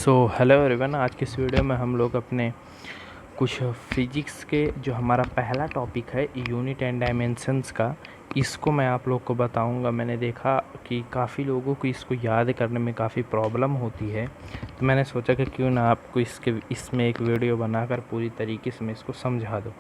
Hello everyone. आज के इस वीडियो में हम लोग अपने कुछ फिजिक्स के जो हमारा पहला टॉपिक है यूनिट एंड डायमेंशंस का, इसको मैं आप लोग को बताऊंगा। मैंने देखा कि काफ़ी लोगों को इसको याद करने में काफ़ी प्रॉब्लम होती है, तो मैंने सोचा कि क्यों ना आपको इसमें एक वीडियो बनाकर पूरी तरीके से मैं इसको समझा दूँ।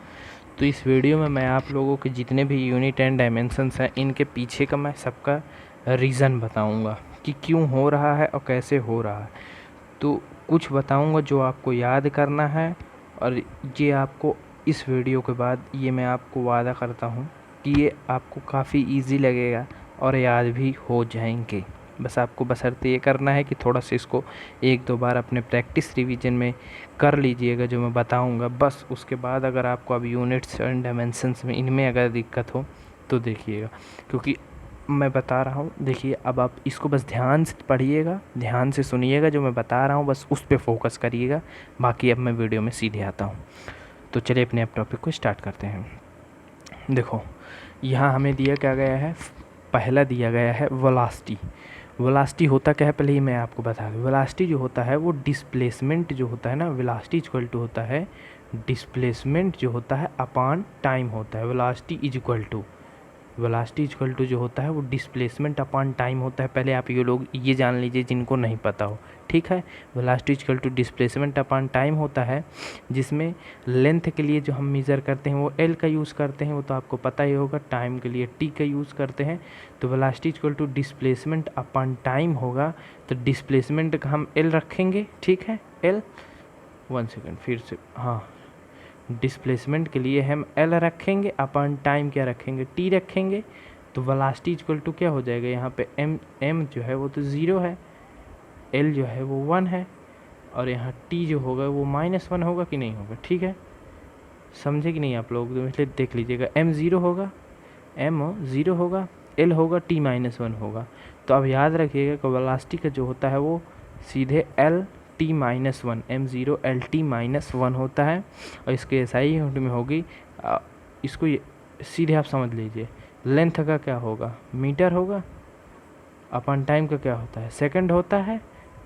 तो इस वीडियो में मैं आप लोगों के जितने भी यूनिट एंड डायमेंशंस हैं, इनके पीछे का मैं सबका रीज़न बताऊँगा कि क्यों हो रहा है और कैसे हो रहा है। तो कुछ बताऊंगा जो आपको याद करना है, और ये आपको इस वीडियो के बाद ये मैं आपको वादा करता हूँ कि ये आपको काफ़ी इजी लगेगा और याद भी हो जाएंगे। बस आपको बशर्ते ये करना है कि थोड़ा सा इसको एक दो बार अपने प्रैक्टिस रिवीजन में कर लीजिएगा जो मैं बताऊंगा। बस उसके बाद अगर आपको अब यूनिट्स एंड डायमेंशंस में इनमें अगर दिक्कत हो तो देखिएगा, क्योंकि मैं बता रहा हूँ। देखिए, अब आप इसको बस ध्यान से पढ़िएगा, ध्यान से सुनिएगा जो मैं बता रहा हूँ, बस उस पे फोकस करिएगा। बाकी अब मैं वीडियो में सीधे आता हूँ। तो चलिए अपने आप टॉपिक को स्टार्ट करते हैं। देखो, यहाँ हमें दिया क्या गया है, पहला दिया गया है वेलोसिटी। वेलोसिटी होता क्या है पहले ही मैं आपको बता दूँ। वेलोसिटी जो होता है वो डिस्प्लेसमेंट जो होता है ना, वेलोसिटी इक्वल टू होता है डिस्प्लेसमेंट जो होता है अपॉन टाइम होता है। वेलोसिटी इक्वल टू जो होता है वो डिस्प्लेसमेंट अपॉन टाइम होता है। पहले आप ये लोग ये जान लीजिए जिनको नहीं पता हो, ठीक है। Velocity equal to displacement upon time होता है, जिसमें लेंथ के लिए जो हम मेज़र करते हैं वो एल का यूज़ करते हैं, वो तो आपको पता ही होगा। टाइम के लिए टी का यूज़ करते हैं। तो velocity equal to displacement upon time होगा, तो डिस्प्लेसमेंट का हम एल रखेंगे, ठीक है। एल 1 सेकेंड फिर से, हाँ, डिस्प्लेसमेंट के लिए हम एल रखेंगे, अपॉन टाइम क्या रखेंगे, टी रखेंगे। तो वेलोसिटी इक्वल टू क्या हो जाएगा, यहाँ पे एम जो है वो तो ज़ीरो है, एल जो है वो 1 है, और यहाँ टी जो होगा वो -1 होगा कि नहीं होगा, ठीक है। समझे कि नहीं आप लोग, तो इसलिए देख लीजिएगा, एम ज़ीरो होगा, एल होगा, टी -1 होगा। तो अब याद रखिएगा कि वेलोसिटी का जो होता है वो सीधे L T -1, m0 L T -1 होता है। और इसके SI यूनिट में होगी, इसको सीधे आप समझ लीजिए। लेंथ का क्या होगा, मीटर होगा, अपन टाइम का क्या होता है, सेकंड होता है।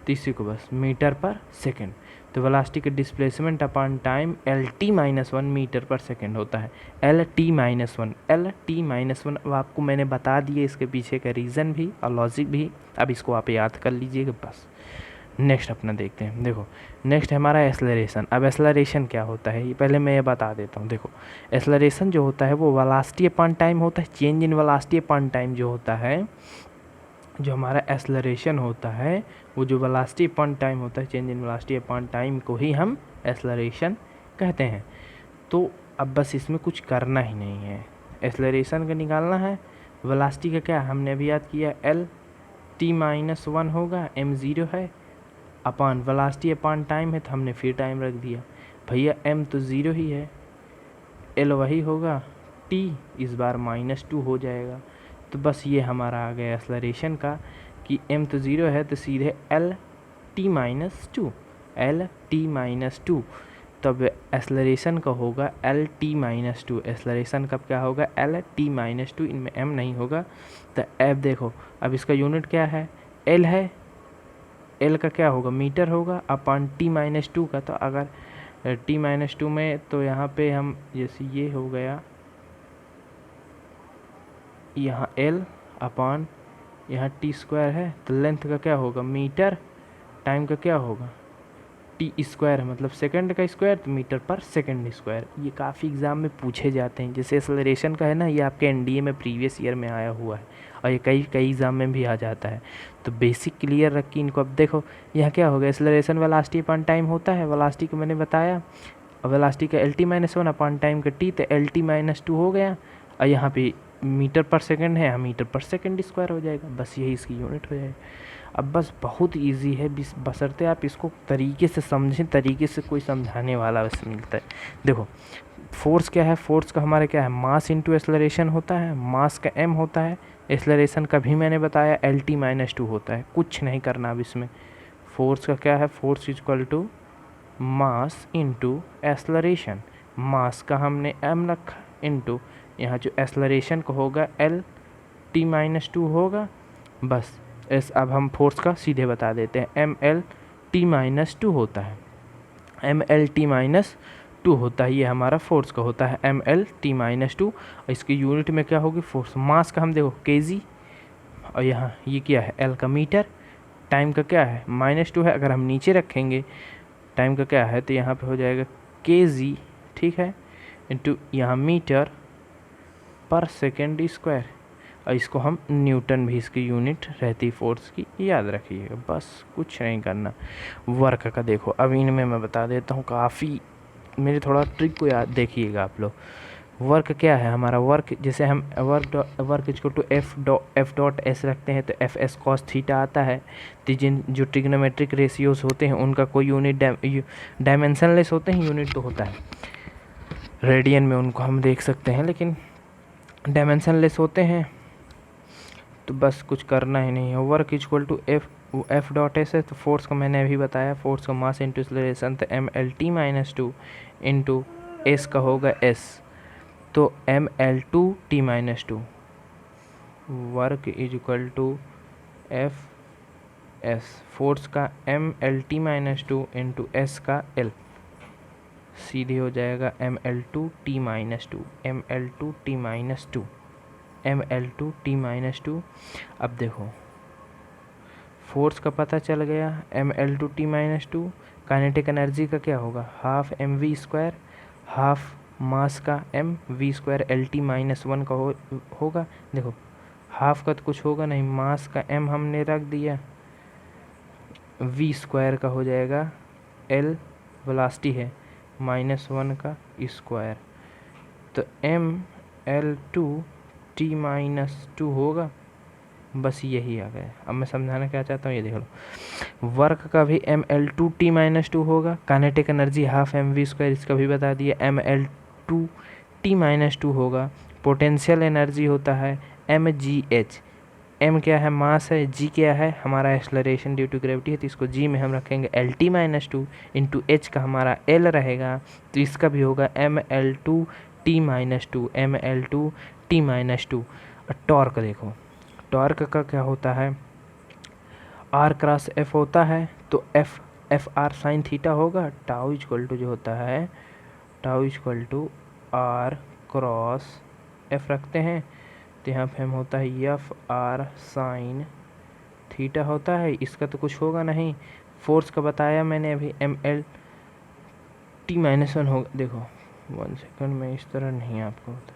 तो इसी को बस मीटर पर सेकंड। तो वेलोसिटी का displacement upon time L T -1 metre पर सेकंड होता है। एल टी -1 अब आपको मैंने बता दिया इसके पीछे का रीज़न भी और लॉजिक भी। अब इसको आप याद कर लीजिएगा बस। नेक्स्ट अपना देखते हैं। देखो, नेक्स्ट है हमारा एक्सेलरेशन। अब एक्सेलरेशन क्या होता है ये पहले मैं ये बता देता हूँ। देखो, एक्सेलरेशन जो होता है वो वेलोसिटी अपॉन टाइम होता है। Change in velocity upon time जो होता है, जो हमारा एक्सेलरेशन होता है वो जो वेलोसिटी अपॉन टाइम होता है, change in velocity upon time को ही हम एक्सेलरेशन कहते हैं। तो अब बस इसमें कुछ करना ही नहीं है, एक्सेलरेशन का निकालना है। वेलोसिटी का क्या हमने अभी याद किया, एल टी -1 होगा, एम ज़ीरो है, अपॉन वेलोसिटी अपॉन टाइम है तो हमने फिर टाइम रख दिया। भैया एम तो ज़ीरो ही है, एल वही होगा, टी इस बार -2 हो जाएगा। तो बस ये हमारा आ गया एक्सेलरेशन का कि एम तो ज़ीरो है तो सीधे एल टी -2। तब एक्सेलरेशन का होगा एल टी -2। एक्सेलरेशन कब क्या होगा, एल टी -2, इनमें एम नहीं होगा। तो अब देखो, अब इसका यूनिट क्या है, एल है, एल का क्या होगा, मीटर होगा, अपॉन टी -2 का। तो अगर टी -2 में, तो यहाँ पे हम जैसे ये हो गया, यहाँ एल अपॉन यहाँ टी स्क्वायर है, तो लेंथ का क्या होगा मीटर, टाइम का क्या होगा टी स्क्वायर, मतलब सेकंड का स्क्वायर, तो मीटर पर सेकंड स्क्वायर। ये काफ़ी एग्जाम में पूछे जाते हैं। जैसे एक्सेलरेशन का है ना, ये आपके एनडीए में प्रीवियस ईयर में आया हुआ है, और ये कई एग्जाम में भी आ जाता है। तो बेसिक क्लियर रख के इनको। अब देखो, यहाँ क्या होगा, एक्सेलरेशन वेलोसिटी अपॉन टाइम होता है। वेलोसिटी को मैंने बताया, और वेलोसिटी का एल टी -1 अपॉन टाइम का टी, तो एल टी -2 हो गया। और यहाँ पे मीटर पर सेकंड है, मीटर पर सेकंड स्क्वायर हो जाएगा। बस यही इसकी यूनिट हो जाएगी। अब बस बहुत इजी है, बशर्ते आप इसको तरीके से समझें, तरीके से कोई समझाने वाला बस मिलता है। देखो, फोर्स क्या है, फोर्स का हमारा क्या है, मास इंटू एक्सेलरेशन होता है। मास का m होता है, एक्सेलरेशन का भी मैंने बताया एल टी -2 होता है। कुछ नहीं करना अब इसमें। फोर्स का क्या है, force equal to mass into acceleration. Mass का हमने m रखा, इंटू यहाँ जो एक्सेलरेशन का होगा एल टी -2 होगा। बस अब हम फोर्स का सीधे बता देते हैं, एम एल T-2 होता है, mL-T-2 होता है, ये हमारा फोर्स का होता है mL-T-2। इसकी यूनिट में क्या होगी, फोर्स। मास का हम देखो kg, और यहाँ ये क्या है, L का मीटर। टाइम का क्या है, -2 है। अगर हम नीचे रखेंगे टाइम का क्या है, तो यहाँ पे हो जाएगा kg, ठीक है, इंटू यहाँ मीटर पर सेकेंड स्क्वायर, और इसको हम न्यूटन भी इसकी यूनिट रहती फोर्स की, याद रखिएगा, बस कुछ नहीं करना। वर्क का देखो, अब इनमें मैं बता देता हूँ, काफ़ी मेरे थोड़ा ट्रिक को याद देखिएगा आप लोग। वर्क क्या है हमारा, वर्क जैसे हम work equal to F dot S रखते हैं, तो एफ एस कॉस थीटा आता है। तो जिन जो ट्रिग्नोमेट्रिक रेशियोज होते हैं उनका कोई यूनिट डायमेंशनलेस होते हैं, यूनिट तो होता है रेडियन में, उनको हम देख सकते हैं, लेकिन डायमेंशनलेस होते हैं, तो बस कुछ करना ही नहीं है। Work equal to F dot S है, तो फोर्स को मैंने अभी बताया, फोर्स का मास इंटू एक्सेलरेशन, तो mL-T-2 इंटू एस का होगा एस, तो mL-T-2 work is equal to F S, force का mL-T-2 इंटू एस का एल, सीधे हो जाएगा mL-T-2 mL-T-2। अब देखो फोर्स का पता चल गया, mL-T-2। काइनेटिक एनर्जी का क्या होगा, हाफ mv², हाफ मास का mv² L-T-1 का होगा। देखो हाफ का तो कुछ होगा नहीं, मास का m हमने रख दिया, v² का हो जाएगा L वेलोसिटी है, -1 का स्क्वायर, तो mL-T-2 होगा। बस यही आ गया। अब मैं समझाना क्या चाहता हूँ, ये देख लो, वर्क का भी mL-T-2 होगा, काइनेटिक एनर्जी हाफ mv², इसका भी बता दिया, mL-T-2 होगा। पोटेंशियल एनर्जी होता है mgh, m क्या है, मास है, g क्या है, हमारा एक्सलरेशन ड्यू टू ग्रेविटी है, तो इसको g में हम रखेंगे L-T-2 इंटू h का हमारा l रहेगा, तो इसका भी होगा mL-T-2। और टॉर्क देखो, टॉर्क का क्या होता है, r क्रॉस f होता है, तो एफ आर साइन थीटा होगा। टाउ इक्वल टू जो होता है, tau equal to r cross f रखते हैं, तो यहाँ पे हम होता है एफ आर साइन थीटा होता है, इसका तो कुछ होगा नहीं। फोर्स का बताया मैंने अभी, mL-T-1 होगा। देखो 1 सेकंड में इस तरह नहीं आपको होता,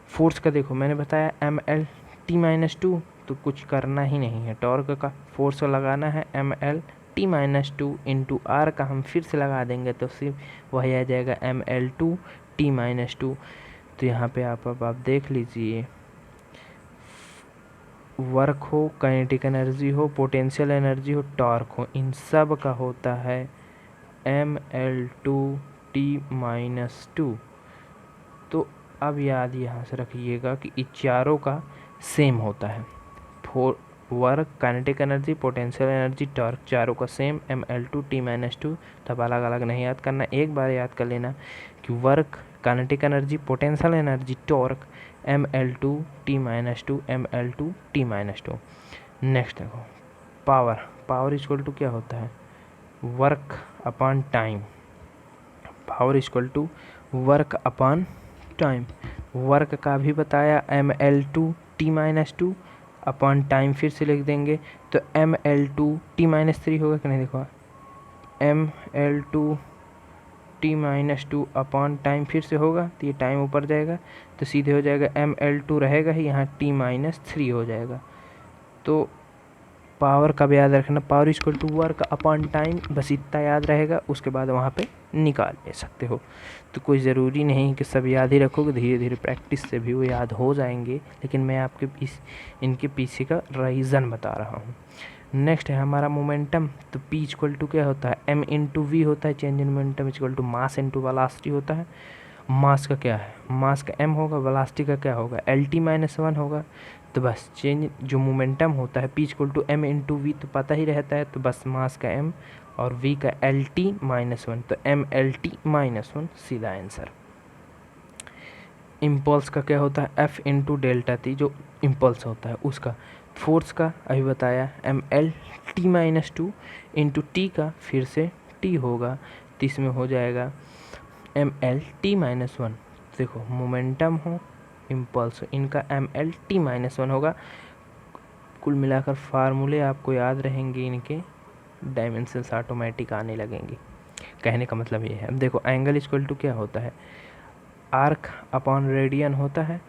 फोर्स का देखो मैंने बताया mL-T-2, तो कुछ करना ही नहीं है। टॉर्क का फोर्स का लगाना है mL-T-2 इंटू आर का हम फिर से लगा देंगे, तो सिर्फ वही आ जाएगा mL-T-2। तो यहाँ पे अब आप देख लीजिए, वर्क हो, काइनेटिक एनर्जी हो, पोटेंशियल एनर्जी हो, टॉर्क हो, इन सब का होता है mL-T-2। तो अब याद यहाँ से रखिएगा कि इन चारों का सेम होता है, work, kinetic energy, potential energy, torque, चारों का सेम mL-T-2। तब अलग अलग नहीं याद करना, एक बार याद कर लेना कि work, kinetic energy, potential energy, torque, mL-T-2। Next देखो पावर, पावर इक्वल टू क्या होता है, work upon time, power equal to work upon time. Work का भी बताया mL-T-2 अपॉन टाइम, फिर से लिख देंगे, तो mL-T-3 होगा कि नहीं, देखो mL-T-2 अपॉन टाइम फिर से होगा, तो ये टाइम ऊपर जाएगा, तो सीधे हो जाएगा mL-2 रहेगा ही, यहाँ T-3 हो जाएगा। तो पावर का भी याद रखना, power equal to work upon time, बस इतना याद रहेगा, उसके बाद वहाँ पे निकाल ले सकते हो। तो कोई ज़रूरी नहीं कि सब याद ही रखोगे, धीरे धीरे प्रैक्टिस से भी वो याद हो जाएंगे, लेकिन मैं आपके इनके पीछे का रीज़न बता रहा हूँ। नेक्स्ट है हमारा मोमेंटम, तो P इक्वल टू क्या होता है, m इंटू वी होता है, change in momentum equal to mass into velocity होता है। मास का क्या है, मास का m होगा, वेलोसिटी का क्या होगा, L-T-1 होगा। तो बस चेंज जो मोमेंटम होता है P equal to m into V तो पता ही रहता है, तो बस मास का m और v का L-T-1, तो mL-T-1 सीधा आंसर। इम्पल्स का क्या होता है, f इंटू डेल्टा टी, जो इम्पल्स होता है उसका। फोर्स का अभी बताया mL_t-2 इंटू टी का फिर से t होगा, तो इसमें हो जाएगा mL_t-1। देखो मोमेंटम हो इम्पल्स हो, इनका mL_t-1 होगा। कुल मिलाकर फार्मूले आपको याद रहेंगे, इनके डायमेंशंस ऑटोमेटिक आने लगेंगे। कहने का मतलब ये है, अब देखो एंगल इक्वल टू क्या होता है, आर्क अपॉन रेडियन होता है।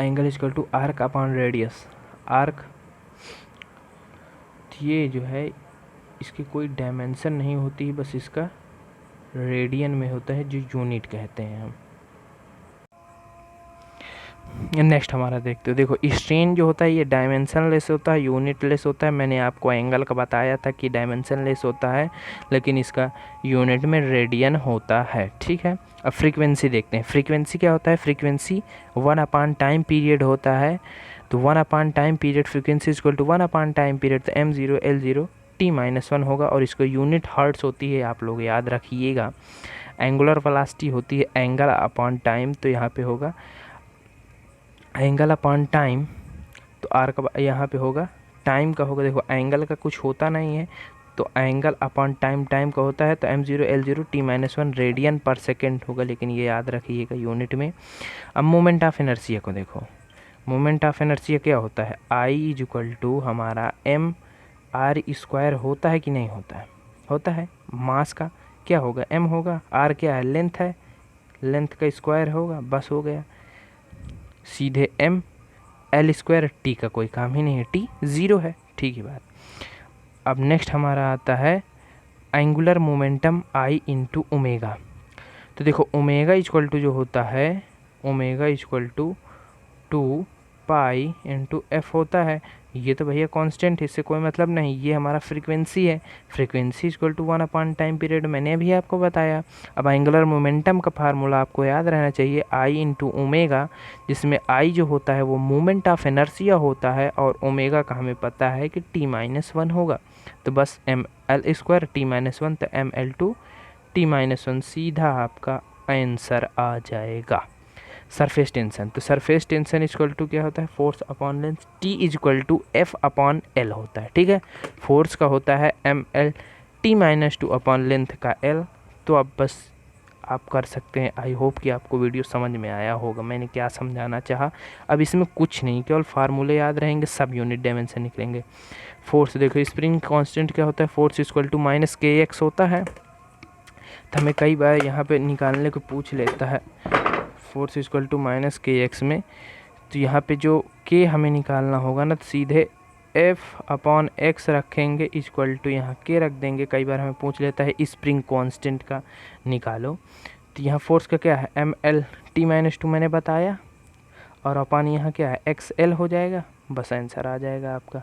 Angle equal to arc upon radius. Arc ये जो है इसकी कोई डायमेंशन नहीं होती है, बस इसका रेडियन में होता है, जो यूनिट कहते हैं हम। नेक्स्ट हमारा देखते हो, देखो स्ट्रेन जो होता है ये डायमेंशन लेस होता है, यूनिट लेस होता है। मैंने आपको एंगल का बताया था कि डायमेंशन लेस होता है, लेकिन इसका यूनिट में रेडियन होता है, ठीक है। अब फ्रीक्वेंसी देखते हैं। फ्रीक्वेंसी क्या होता है, फ्रीक्वेंसी 1/टाइम पीरियड होता है। तो 1/टाइम period frequency equal to 1/ time period, तो m0 L0 t-1 होगा, और इसको यूनिट हर्ट्स होती है, आप लोग याद रखिएगा। एंगुलर वेलोसिटी होती है एंगल अपॉन टाइम, तो यहाँ पे होगा एंगल अपॉन टाइम, तो आर का यहाँ पे होगा टाइम का होगा। देखो एंगल का कुछ होता नहीं है, तो एंगल अपॉन टाइम टाइम का होता है, तो m0 L0 t-1 रेडियन पर सेकेंड होगा, लेकिन ये याद रखिएगा यूनिट में। अब मोमेंट ऑफ इनर्शिया को देखो, मोमेंट ऑफ इनर्शिया क्या होता है, I इज इक्वल टू हमारा m/r² होता है कि नहीं होता है, होता है। मास का क्या होगा, m होगा, r क्या है, लेंथ है, लेंथ का स्क्वायर होगा, बस हो गया। सीधे mL², t का कोई काम ही नहीं है, t 0 है, ठीक है बात। अब नेक्स्ट हमारा आता है angular momentum I into omega. तो देखो ओमेगा इक्वल टू जो होता है, omega equal to 2π into F होता है। ये तो भैया कांस्टेंट है, इससे कोई मतलब नहीं, ये हमारा फ्रीक्वेंसी है। फ्रीक्वेंसी इक्वल टू 1/टाइम पीरियड, मैंने अभी आपको बताया। अब एंगुलर मोमेंटम का फार्मूला आपको याद रहना चाहिए, I इंटू ओमेगा, जिसमें I जो होता है वो मोमेंट ऑफ इनर्शिया होता है, और ओमेगा का हमें पता है कि t-1 होगा। तो बस mL² t-1, तो mL2 t-1 सीधा आपका आंसर आ जाएगा। सरफेस टेंशन, तो सरफेस टेंशन इक्वल टू क्या होता है, force upon length, T equal to F upon L होता है, ठीक है। फोर्स का होता है mL_t-2 अपॉन लेंथ का एल। तो अब बस आप कर सकते हैं। आई होप कि आपको वीडियो समझ में आया होगा, मैंने क्या समझाना चाहा। अब इसमें कुछ नहीं, केवल फार्मूले याद रहेंगे, सब यूनिट डायमेंशन निकलेंगे। फोर्स देखो, स्प्रिंग कांस्टेंट क्या होता है, फोर्स इक्वल टू -kx होता है। तो हमें कई बार यहाँ पे निकालने को पूछ लेता है, फोर्स इक्वल टू -kx में, तो यहाँ पे जो k हमें निकालना होगा ना, तो सीधे f/x रखेंगे इक्वल टू यहाँ k रख देंगे। कई बार हमें पूछ लेता है स्प्रिंग कांस्टेंट का निकालो, तो यहाँ फोर्स का क्या है, mL_t-2 मैंने बताया, और अपन यहाँ क्या है, xl हो जाएगा, बस आंसर आ जाएगा आपका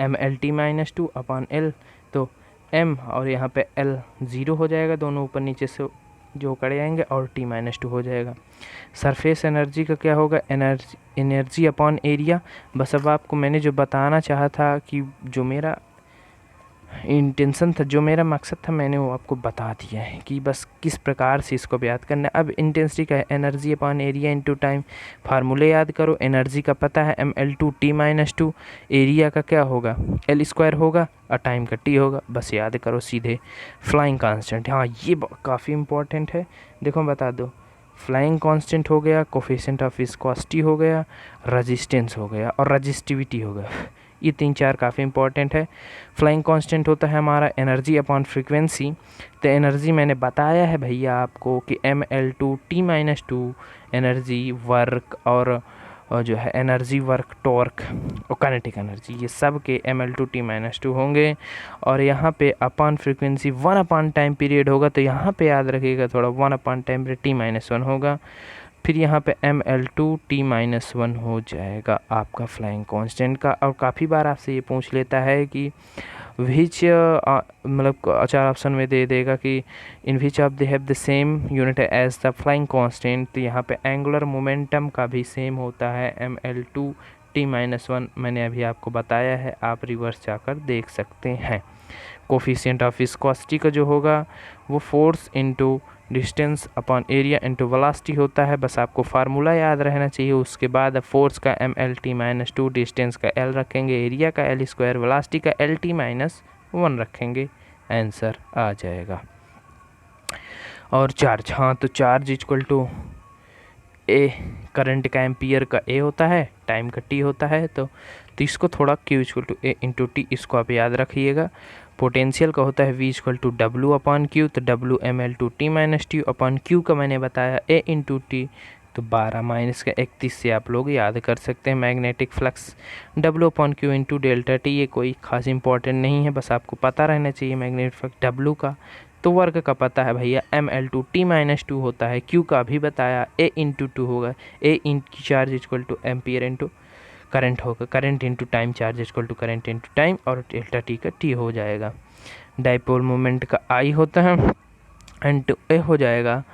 mL_t-2 अपॉन l। तो m और यहाँ पे l 0 हो जाएगा, दोनों ऊपर नीचे से जो करे आएंगे, और t-2 हो जाएगा। सरफेस एनर्जी का क्या होगा, एनर्जी अपॉन एरिया। बस अब आपको मैंने जो बताना चाहा था, कि जो मेरा इंटेंशन था, जो मेरा मकसद था, मैंने वो आपको बता दिया है कि बस किस प्रकार से इसको याद करना है। अब इंटेंसिटी का है energy upon area into time, फार्मूले याद करो। एनर्जी का पता है mL2 t-2, एरिया का क्या होगा, L² होगा, और टाइम का t होगा, बस याद करो सीधे। फ्लाइंग कांस्टेंट, हाँ ये काफ़ी इंपॉर्टेंट है, देखो बता दो। फ्लाइंग कांस्टेंट हो गया, कोफिशिएंट ऑफ विस्कोसिटी हो गया, रेजिस्टेंस हो गया, और रेजिस्टिविटी हो गया। ये 3-4 काफ़ी इंपॉर्टेंट है। फ्लाइंग कांस्टेंट होता है हमारा एनर्जी अपॉन फ्रीक्वेंसी। तो एनर्जी मैंने बताया है भैया आपको कि mL2 t-2 एनर्जी, वर्क, और जो है एनर्जी, वर्क, टॉर्क और काइनेटिक एनर्जी, ये सब के mL2 t-2 होंगे। और यहाँ पे अपॉन फ्रीक्वेंसी 1/टाइम पीरियड होगा, तो यहाँ पे याद रखिएगा थोड़ा, 1/टाइम पीरियड t-1 होगा। फिर यहाँ पे mL2 t-1 हो जाएगा आपका फ्लाइंग कांस्टेंट का। और काफ़ी बार आपसे ये पूछ लेता है कि विच, मतलब 4 ऑप्शन में दे देगा कि in which of they have the same unit as the flying constant. तो यहाँ पे एंगुलर मोमेंटम का भी सेम होता है mL2 t-1, मैंने अभी आपको बताया है, आप रिवर्स जाकर देख सकते हैं। कोफिशिएंट ऑफ विस्कोसिटी का जो होगा वो force into distance upon area into velocity होता है। बस आपको फार्मूला याद रहना चाहिए। उसके बाद फोर्स का MLT-2, डिस्टेंस का L रखेंगे, एरिया का L², वेलोसिटी का LT-1 रखेंगे, आंसर आ जाएगा। और चार्ज, हाँ तो charge equal to A, current का एम्पियर का ए होता है, टाइम का टी होता है, तो इसको थोड़ा Q equal to A into T, इसको आप याद रखिएगा। पोटेंशियल का होता है V equal to W upon Q, तो डब्ल्यू ML/T-2 अपॉन क्यू का मैंने बताया ए इंटू टी, तो 12 माइनस का 31 से आप लोग याद कर सकते हैं। Magnetic flux W upon Q into delta T, ये कोई खास इंपॉर्टेंट नहीं है, बस आपको पता रहना चाहिए मैग्नेटिक फ्लक्स डब्ल्यू का। तो वर्क का पता है भैया ML/T-2 होता है, क्यू का भी बताया ए इंटू टू होगा, A into charge equal to ampere into current होगा, current into time, charge equal to current into time, और डेल्टा टी का टी हो जाएगा। डाइपोल मोमेंट का आई होता है एंड ए हो जाएगा।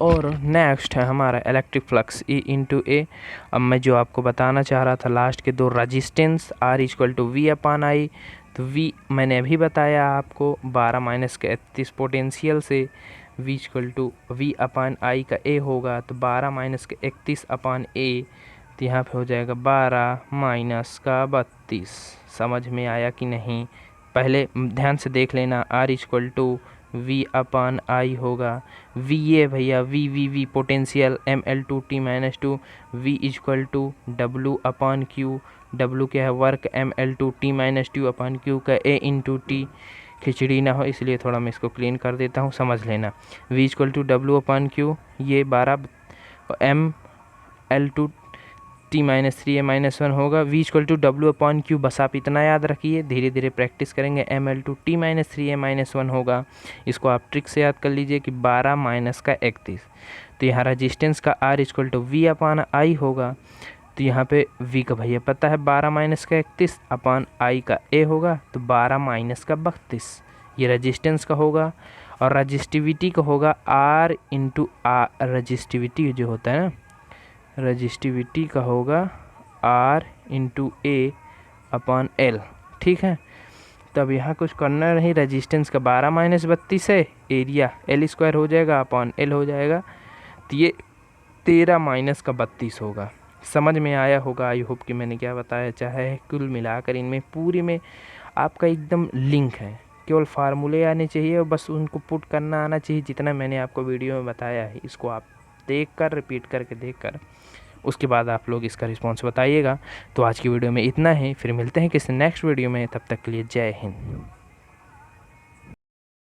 और नेक्स्ट है हमारा इलेक्ट्रिक फ्लक्स ई इंटू ए। अब मैं जो आपको बताना चाह रहा था लास्ट के दो resistance R equal to V upon I, तो वी मैंने अभी बताया आपको 12 माइनस के 31 पोटेंशियल से V equal to V upon I का ए होगा, तो 12 माइनस के 31 अपॉन ए, तो यहाँ पे हो जाएगा 12 माइनस का 32। समझ में आया कि नहीं? पहले ध्यान से देख लेना, R equal to V upon I होगा, वी ये भैया V potential ML/T-2, V equal to W upon Q, W क्या है वर्क, ML/T-2 अपॉन क्यू का ए इंटू टी। खिचड़ी ना हो इसलिए थोड़ा मैं इसको क्लीन कर देता हूँ, समझ लेना। V equal to W upon Q, ये 12 ML/T-3 होगा, V equal to W upon Q, बस आप इतना याद रखिए, धीरे धीरे प्रैक्टिस करेंगे। ML/T-3 होगा, इसको आप ट्रिक से याद कर लीजिए कि 12 माइनस का 31, तो यहाँ रजिस्टेंस का R equal to V upon I होगा, तो यहाँ पे V का भैया पता है 12 माइनस का 31 अपॉन आई का A होगा, तो 12 माइनस का 32, ये रजिस्टेंस का होगा। और रजिस्टिविटी का होगा R इंटू आर, रजिस्टिविटी जो होता है ना, रजिस्टिविटी का होगा R इंटू ए अपॉन एल, ठीक है। तब यहाँ कुछ करना नहीं, रजिस्टेंस का 12 माइनस 32 है, एरिया L² हो जाएगा अपॉन एल हो जाएगा, तो ये 13 माइनस का 32 होगा। समझ में आया होगा, आई होप कि मैंने क्या बताया चाहे। कुल मिलाकर इनमें पूरी में आपका एकदम लिंक है, केवल फार्मूले आने चाहिए और बस उनको पुट करना आना चाहिए, जितना मैंने आपको वीडियो में बताया है। इसको आप देख कर रिपीट करके देख कर उसके बाद आप लोग इसका रिस्पॉन्स बताइएगा। तो आज की वीडियो में इतना ही, फिर मिलते हैं किसी नेक्स्ट वीडियो में, तब तक के लिए जय हिंद।